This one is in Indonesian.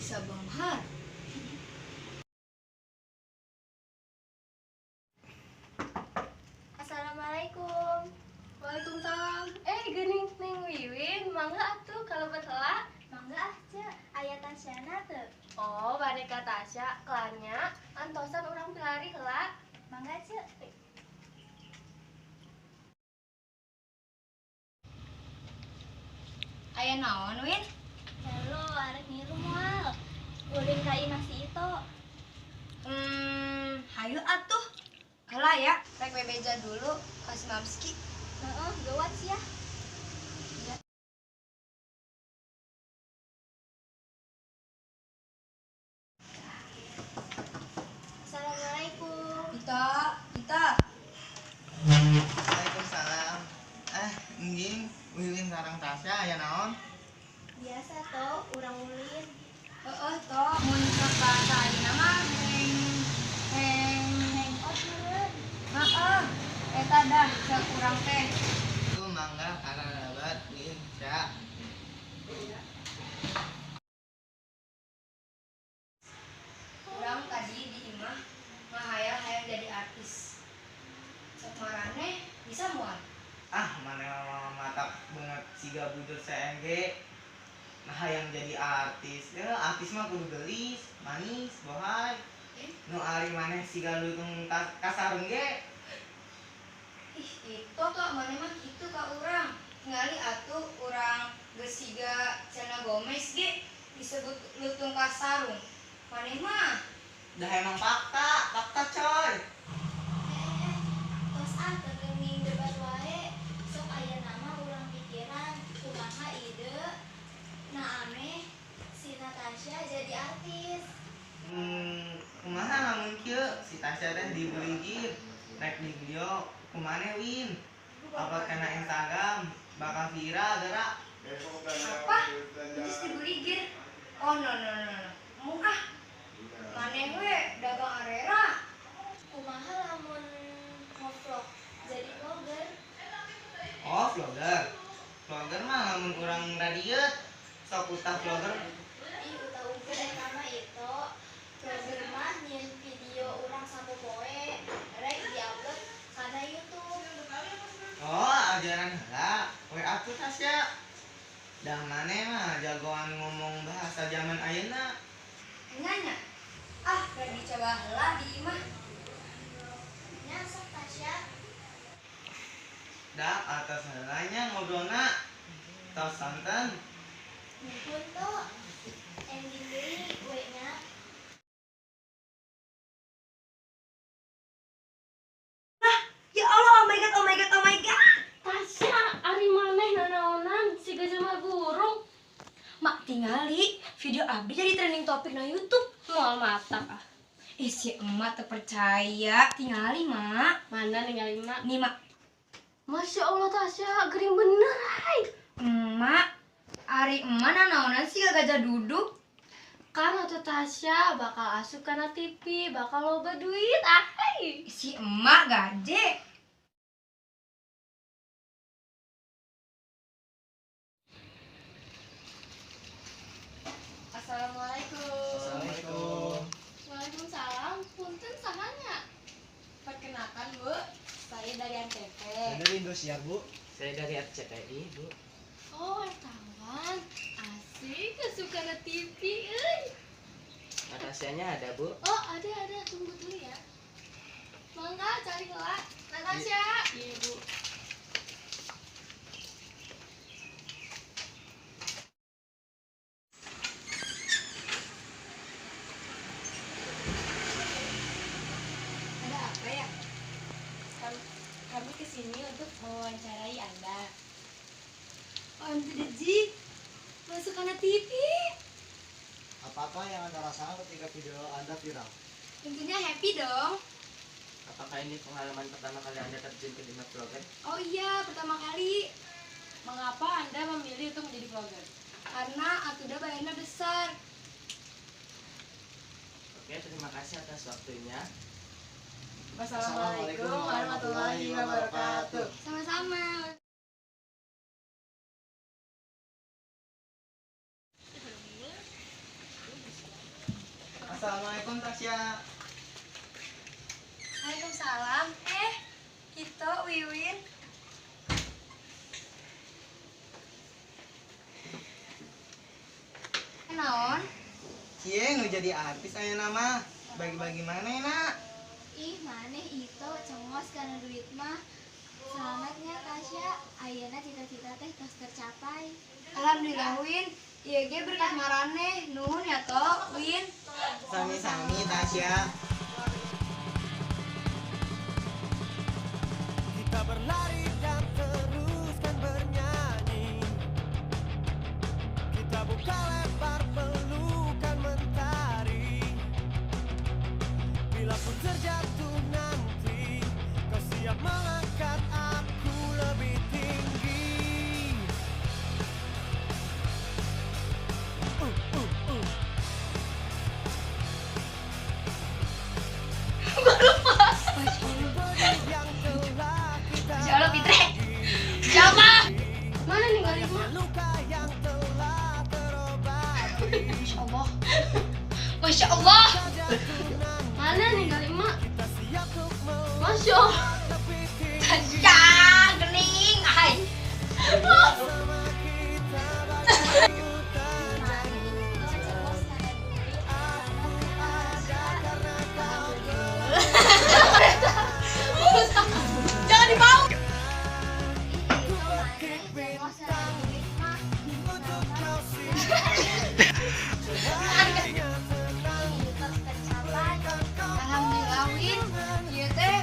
bisa Bang. Assalamualaikum. Waalaikumsalam. Geuning Neng Wiwin, mangga atuh kalau berhelak. Mangga aja, aya Tasyana teu. Oh, Bareka Tasya, kelarnya antosan urang pilari helak. Mangga aja. Aya naon, Win? Halo, arek ngilu moal. Ulin ka Imah si Ito. Hayu atuh. Heula ya, rek bebeja dulu pas Mamski. Heeh, gawat sih ya. Assalamualaikum. Kita. Waalaikumsalam. Engging, Wiwin sareng Tasya aya naon? Biasa toh, urang ulin. Toh mun sok bahasa ayeuna mah heng Hangout meureun. heeh. Eta dah sok urang teh. Itu mangga kararabat Win, Sya. Urang tadi di imah hayang jadi artis. Sok marane bisa moal. Mana mata banget siga bujur CNG. Nah yang jadi artis. Ya, artis mah kudu gelis, manis, bohay. Nu ari maneh siga lutung kasarung ge. Itu kok mana mah gitu ka urang. Ngali atuh urang geus siga Selena Gomez ge disebut lutung kasarung. Maneh mah Dah emang fakta coy. Tos teu geuning debat wae. Sok aya nama urang pikiran kumaha ide na aneh si Natasha jadi artis. Kumaha lamun kieu si Tasya teh dibeligir. Rek di video kumane Win. Upload kana Instagram bakal viral gerak. apa? Terus dibeligir. Oh no. Muah. Maneh we dagang arera. Kumaha lamun ngevlog jadi vlogger. Oh, vlogger mah lamun urang radiet sok utah vlogger. Ih, uta-uta eta mah itu. Vlogger mah nyieun video urang sapopoe rek diupload kana YouTube. Oh, ajaran heula. We atuh Tasya. Dah maneh mah jagoan ngomong bahasa zaman ayeuna. Nyanya. Rek dicoba heula di imah. Nya sok Tasya. Dah atas heulanya ngobrolna. Tos santen. Nuhun toh. Ending deui we nya. Ya Allah, oh my god. Tasya, ari maneh nanaonan si gajah burung. Mak tingali video abdi jadi trending topik na YouTube. Moal matak ah. Si emak terpercaya. Tingali, Mak. Mana ninggalin mak? Nih, Mak. Masya Allah Tasya, gering bener hai. Emak, ari emak nanaonan sih gajah duduk. Kan atuh Tasya bakal asup kana TV, bakal loba duit ahai. Si emak gaje. Assalamualaikum. Assalamualaikum. Waalaikumsalam. Punten sahanya. Perkenalkan Bu, saya dari Antv. Dari Indosiar, Bu. Saya dari RCTI, Bu. Oh, wartawan. Asik, kesukaan TV euy. Natasyanya ada, Bu. Oh, ada. Tunggu dulu ya. Mangga cari heula. Natasha. Iya, Bu. Ada apa ya? Kami kesini untuk mewawancarai Anda. Ji, masuk kana TV. Apa-apa yang Anda rasakan ketika video Anda viral? Tentunya happy dong. Apakah ini pengalaman pertama kali Anda terjun ke dunia vlogger? Oh iya, pertama kali. Mengapa Anda memilih untuk menjadi vlogger? Karena atuda bayarnya besar. Oke, terima kasih atas waktunya. Wassalamualaikum warahmatullahi wabarakatuh. Sama-sama. Assalamualaikum Tasya. Waalaikumsalam. Itu Wiwin. Naon? Cie nu jadi artis aya nama. Bagi-bagi mana ya, Nak? Ih, maneh itu cengos karena duit mah. Selamatnya Tasya, ayeuna cita-cita teh tos tercapai. Alhamdulillah Win. Ieu ge berkat marane. Nuhun ya toh Win. Sami-sami Tasya. Kita berlari dan teruskan bernyanyi. Kita buka lebar pelukan mentari. Bila pun terjatuh nanti, kau siap mengangkat aku lebih tinggi. Yang telah kita Masya Allah Fitre. Siapa? Mana nih Galima? luka yang telah terobati. Masya Allah. Masya Allah. Mana nih Galima? Kita siap untuk Masya Allah. lebih tinggi. Tasya gening. Hai. Bersama kita bagai Maneh itu cengos karena duit ada karena kau Jangan dibawa. itu maneh cengos karena duit mah. untuk kau sih. Ih, tos tercapai. Alhamdulillah Win. Ieu teh